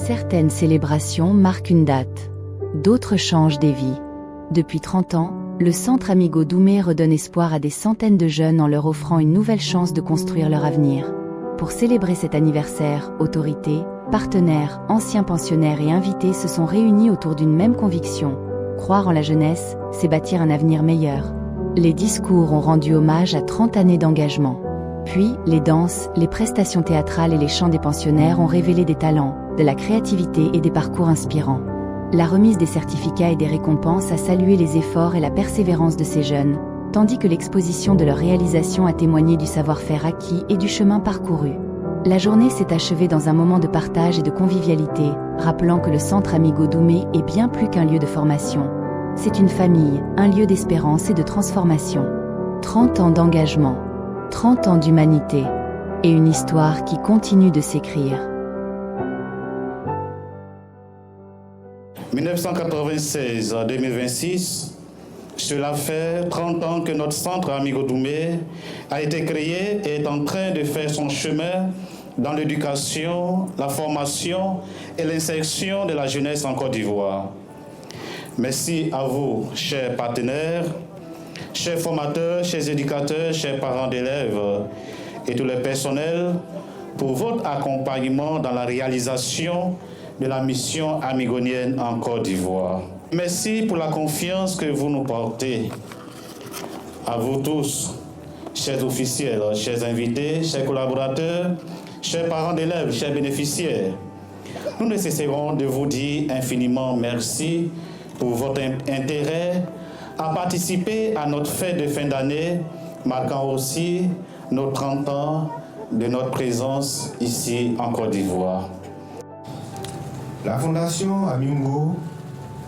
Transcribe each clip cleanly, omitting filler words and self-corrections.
Certaines célébrations marquent une date. D'autres changent des vies. Depuis 30 ans, le Centre Amigo Doumé redonne espoir à des centaines de jeunes en leur offrant une nouvelle chance de construire leur avenir. Pour célébrer cet anniversaire, autorités, partenaires, anciens pensionnaires et invités se sont réunis autour d'une même conviction. Croire en la jeunesse, c'est bâtir un avenir meilleur. Les discours ont rendu hommage à 30 années d'engagement. Puis, les danses, les prestations théâtrales et les chants des pensionnaires ont révélé des talents, de la créativité et des parcours inspirants. La remise des certificats et des récompenses a salué les efforts et la persévérance de ces jeunes, tandis que l'exposition de leurs réalisations a témoigné du savoir-faire acquis et du chemin parcouru. La journée s'est achevée dans un moment de partage et de convivialité, rappelant que le Centre Amigo Doumé est bien plus qu'un lieu de formation. C'est une famille, un lieu d'espérance et de transformation. 30 ans d'engagement, 30 ans d'humanité, et une histoire qui continue de s'écrire. 1996 à 2026, cela fait 30 ans que notre Centre Amigo Doumé a été créé et est en train de faire son chemin dans l'éducation, la formation et l'insertion de la jeunesse en Côte d'Ivoire. Merci à vous, chers partenaires, chers formateurs, chers éducateurs, chers parents d'élèves et tous les personnels pour votre accompagnement dans la réalisation de la mission amigonienne en Côte d'Ivoire. Merci pour la confiance que vous nous portez. À vous tous, chers officiels, chers invités, chers collaborateurs, chers parents d'élèves, chers bénéficiaires, nous ne cesserons de vous dire infiniment merci pour votre intérêt à participer à notre fête de fin d'année, marquant aussi nos 30 ans de notre présence ici en Côte d'Ivoire. La Fondation Amigo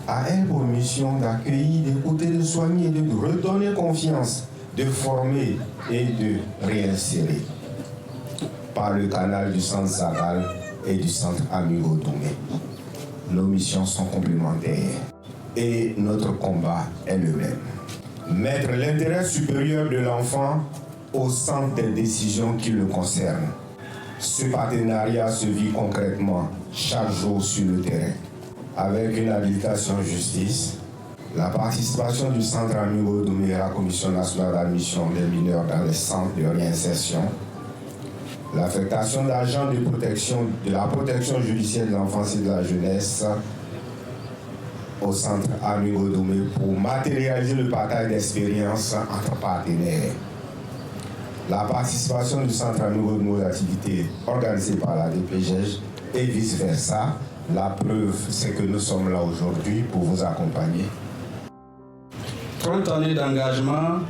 a pour mission d'accueillir, d'écouter, de soigner, de redonner confiance, de former et de réinsérer par le canal du Centre Zagal et du Centre Amigo Doumé. Nos missions sont complémentaires et notre combat est le même. Mettre l'intérêt supérieur de l'enfant au centre des décisions qui le concernent. Ce partenariat se vit concrètement chaque jour sur le terrain, avec une habilitation justice, la participation du Centre Amigo Doumé à la Commission nationale d'admission des mineurs dans les centres de réinsertion, l'affectation d'agents de la protection judiciaire de l'enfance et de la jeunesse au Centre Amigo Doumé pour matérialiser le partage d'expériences entre partenaires. La participation du Centre Amigo Doumé aux activités organisées par la DPGEJ et vice-versa. La preuve, c'est que nous sommes là aujourd'hui pour vous accompagner. 30 années d'engagement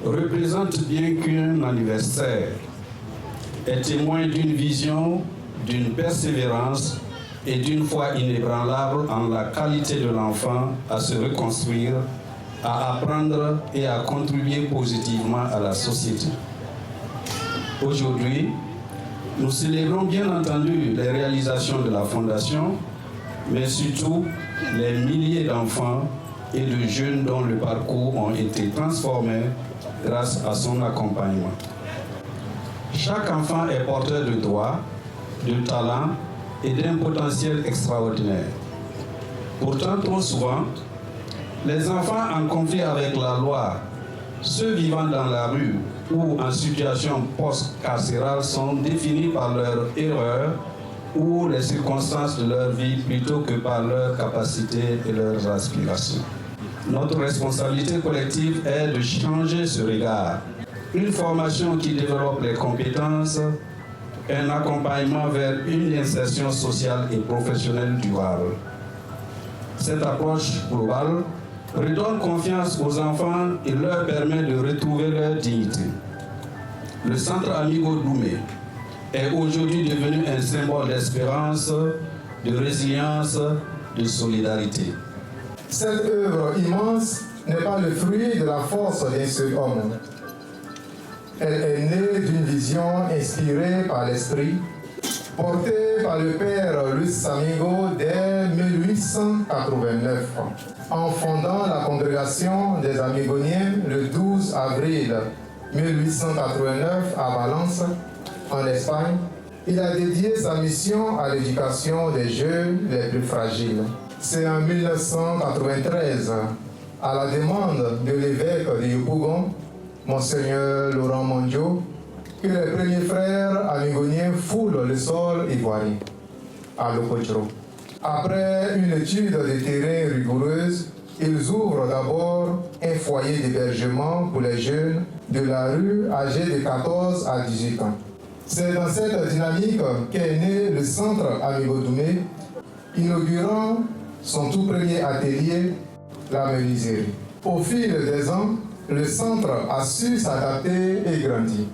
représentent bien qu'un anniversaire est témoin d'une vision, d'une persévérance et d'une foi inébranlable en la qualité de l'enfant à se reconstruire, à apprendre et à contribuer positivement à la société. Aujourd'hui, nous célébrons bien entendu les réalisations de la Fondation, mais surtout les milliers d'enfants et de jeunes dont le parcours ont été transformés grâce à son accompagnement. Chaque enfant est porteur de droits, de talents et d'un potentiel extraordinaire. Pourtant, trop souvent, les enfants en conflit avec la loi, ceux vivant dans la rue ou en situation post-carcérale sont définis par leurs erreurs ou les circonstances de leur vie plutôt que par leurs capacités et leurs aspirations. Notre responsabilité collective est de changer ce regard. Une formation qui développe les compétences, un accompagnement vers une insertion sociale et professionnelle durable. Cette approche globale redonne confiance aux enfants et leur permet de retrouver leur dignité. Le Centre Amigo Doumé est aujourd'hui devenu un symbole d'espérance, de résilience, de solidarité. Cette œuvre immense n'est pas le fruit de la force d'un seul homme. Elle est née d'une vision inspirée par l'esprit, portée par le père Luis Amigo dès 1889, en fondant la congrégation des Amigoniens le 12 avril 1889 à Valence, en Espagne, il a dédié sa mission à l'éducation des jeunes les plus fragiles. C'est en 1993, à la demande de l'évêque de Yopougon, Monseigneur Laurent Mondio, que les premiers frères amigoniens foulent le sol ivoirien, à Lokochro. Après une étude de terrain rigoureuse, ils ouvrent d'abord un foyer d'hébergement pour les jeunes de la rue âgés de 14 à 18 ans. C'est dans cette dynamique qu'est né le centre Amigo Doumé, inaugurant son tout premier atelier, la menuiserie. Au fil des ans, le centre a su s'adapter et grandir.